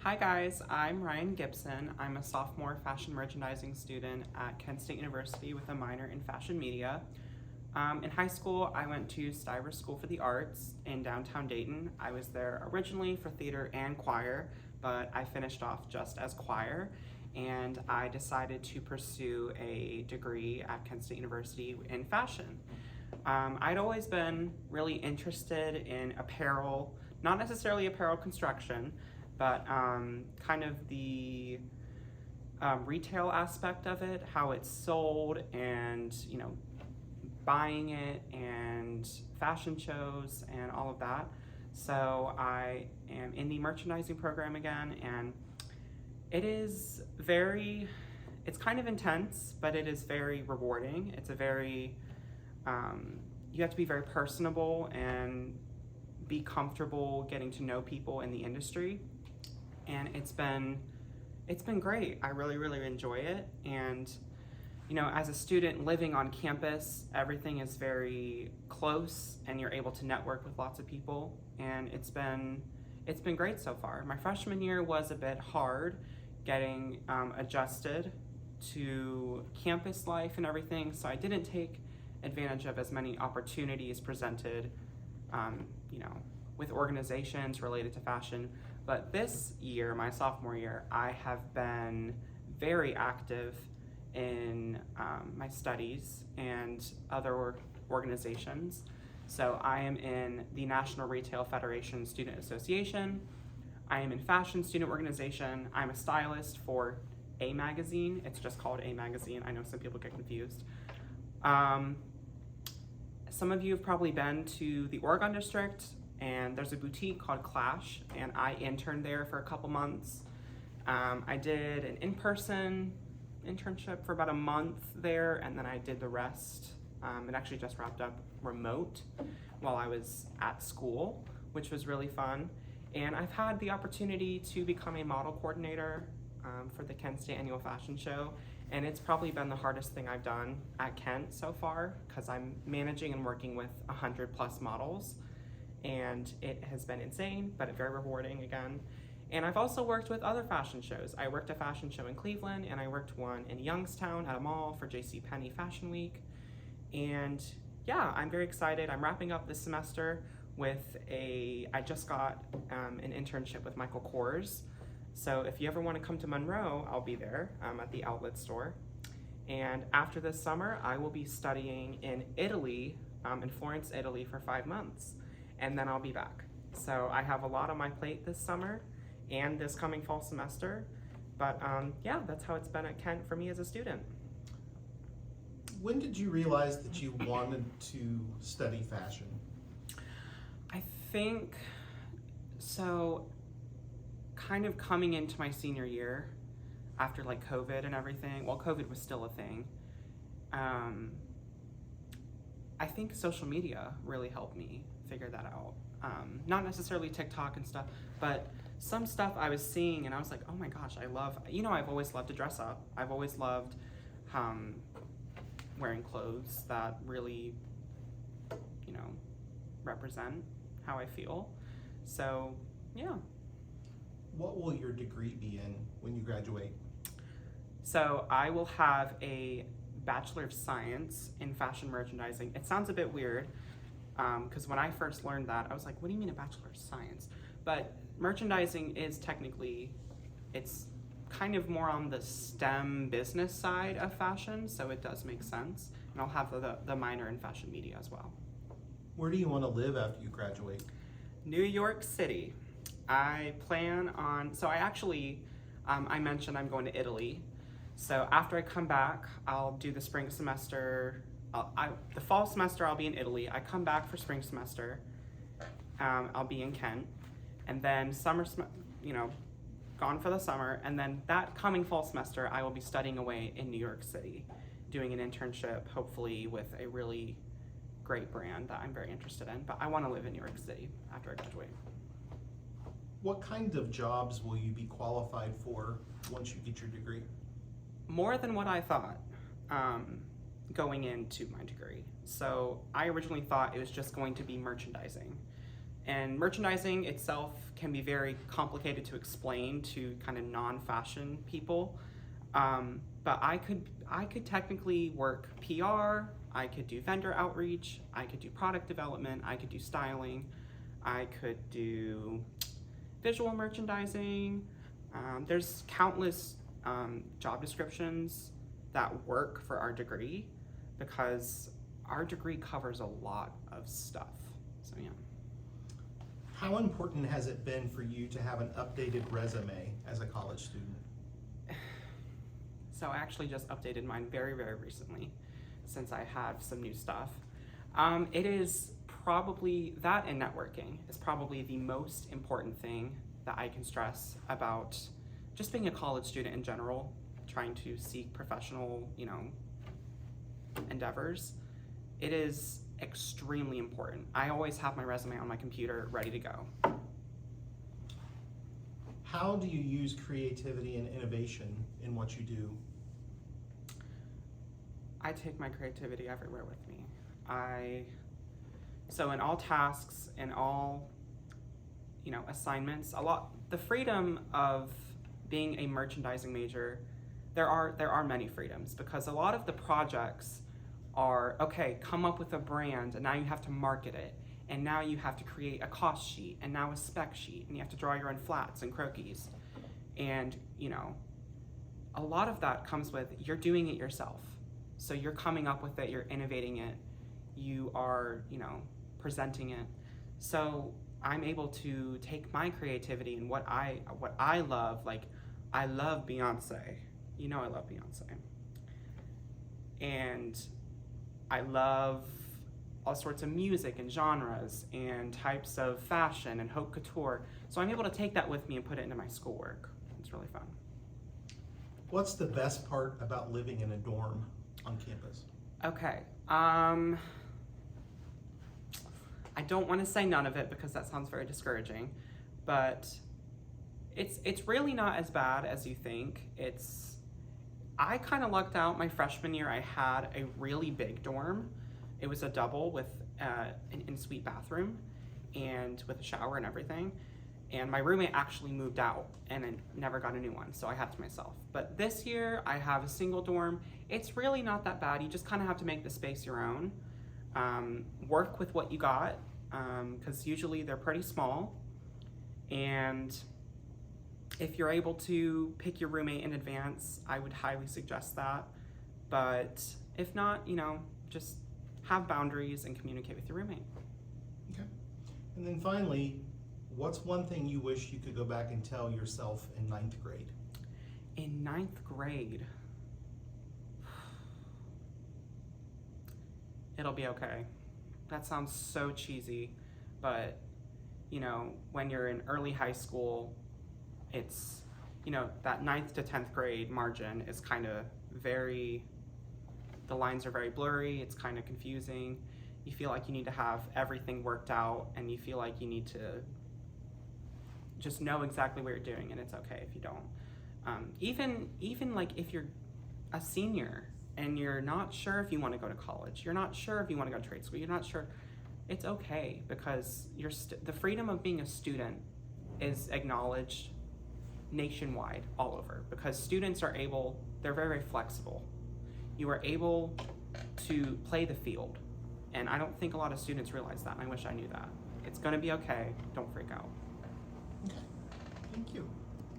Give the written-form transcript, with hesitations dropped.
Hi guys, I'm Ryan Gibson. I'm a sophomore fashion merchandising student at Kent State University with a minor in fashion media. In high school, I went to Stiver School for the Arts in downtown Dayton. I was there originally for theater and choir, but I finished off just as choir, and I decided to pursue a degree at Kent State University in fashion. I'd always been really interested in apparel, not necessarily apparel construction, but kind of the retail aspect of it, how it's sold, and buying it, and fashion shows, and all of that. So I am in the merchandising program again, and it's kind of intense, but it is very rewarding. It's a very, you have to be very personable and be comfortable getting to know people in the industry. And it's been great. I really enjoy it. And as a student living on campus, everything is very close and you're able to network with lots of people, and it's been great so far. My freshman year was a bit hard getting adjusted to campus life and everything, so I didn't take advantage of as many opportunities presented with organizations related to fashion. But this year, my sophomore year, I have been very active in my studies and other organizations. So I am in the National Retail Federation Student Association. I am in Fashion Student Organization. I'm a stylist for A Magazine. It's just called A Magazine. I know some people get confused. Some of you have probably been to the Oregon District, and there's a boutique called Clash, and I interned there for a couple months. I did an in-person internship for about a month there, and then I did the rest. It actually just wrapped up remote while I was at school, which was really fun. And I've had the opportunity to become a model coordinator for the Kent State Annual Fashion Show, and it's probably been the hardest thing I've done at Kent so far, because I'm managing and working with 100+ models, and it has been insane, but very rewarding again. And I've also worked with other fashion shows. I worked a fashion show in Cleveland, and I worked one in Youngstown at a mall for JCPenney Fashion Week. And yeah, I'm very excited. I'm wrapping up this semester with I just got an internship with Michael Kors. So if you ever want to come to Monroe, I'll be there at the outlet store. And after this summer, I will be studying in Italy, in Florence, Italy for 5 months. And then I'll be back. So I have a lot on my plate this summer and this coming fall semester. But yeah, that's how it's been at Kent for me as a student. When did you realize that you wanted to study fashion? I think, so kind of coming into my senior year after like COVID and everything, well, COVID was still a thing. I think social media really helped me figure that out. Not necessarily TikTok and stuff, but some stuff I was seeing and I was like, oh my gosh, I've always loved to dress up. I've always loved wearing clothes that really, represent how I feel. So, yeah. What will your degree be in when you graduate? So I will have a Bachelor of Science in Fashion Merchandising. It sounds a bit weird, because when I first learned that, I was like, what do you mean a Bachelor of Science? But merchandising is technically, it's kind of more on the STEM business side of fashion, so it does make sense. And I'll have the minor in fashion media as well. Where do you want to live after you graduate? New York City. I plan on, so I actually, I mentioned I'm going to Italy. So after I come back, I'll do the spring semester. The fall semester, I'll be in Italy. I come back for spring semester. I'll be in Kent. And then summer, gone for the summer. And then that coming fall semester, I will be studying away in New York City, doing an internship, hopefully with a really great brand that I'm very interested in. But I want to live in New York City after I graduate. What kind of jobs will you be qualified for once you get your degree? More than what I thought going into my degree. So I originally thought it was just going to be merchandising. And merchandising itself can be very complicated to explain to kind of non-fashion people. But I could technically work PR, I could do vendor outreach, I could do product development, I could do styling, I could do visual merchandising. There's countless job descriptions that work for our degree because our degree covers a lot of stuff. So yeah. How important has it been for you to have an updated resume as a college student? So I actually just updated mine very, very recently since I have some new stuff. It is probably, that and networking is probably the most important thing that I can stress about just being a college student in general, trying to seek professional, endeavors. It is extremely important. I always have my resume on my computer ready to go. How do you use creativity and innovation in what you do? I take my creativity everywhere with me. So in all tasks and all, assignments, the freedom of being a merchandising major, there are many freedoms because a lot of the projects are, okay, come up with a brand and now you have to market it. And now you have to create a cost sheet and now a spec sheet and you have to draw your own flats and croquis. And, a lot of that comes with, you're doing it yourself. So you're coming up with it, you're innovating it, you are, presenting it. So I'm able to take my creativity and what I love, like I love Beyonce. I love Beyonce. And I love all sorts of music and genres and types of fashion and haute couture. So I'm able to take that with me and put it into my schoolwork. It's really fun. What's the best part about living in a dorm on campus? Okay. I don't want to say none of it because that sounds very discouraging, but it's really not as bad as you think. I kind of lucked out my freshman year. I had a really big dorm. It was a double with an in-suite bathroom and with a shower and everything. And my roommate actually moved out and I never got a new one, so I had to myself. But this year I have a single dorm. It's really not that bad. You just kind of have to make the space your own. Work with what you got, because usually they're pretty small. And if you're able to pick your roommate in advance, I would highly suggest that. But if not, just have boundaries and communicate with your roommate. Okay. And then finally, what's one thing you wish you could go back and tell yourself in 9th grade? In 9th grade, it'll be okay. That sounds so cheesy, but when you're in early high school, it's, that 9th to 10th grade margin is kind of the lines are very blurry, it's kind of confusing. You feel like you need to have everything worked out and you feel like you need to just know exactly what you're doing, and it's okay if you don't. Even like if you're a senior and you're not sure if you want to go to college, you're not sure if you want to go to trade school, you're not sure, it's okay because the freedom of being a student is acknowledged nationwide all over because students are they're very, very flexible. You are able to play the field, and I don't think a lot of students realize that, and I wish I knew that. It's gonna be okay, don't freak out. Okay, thank you.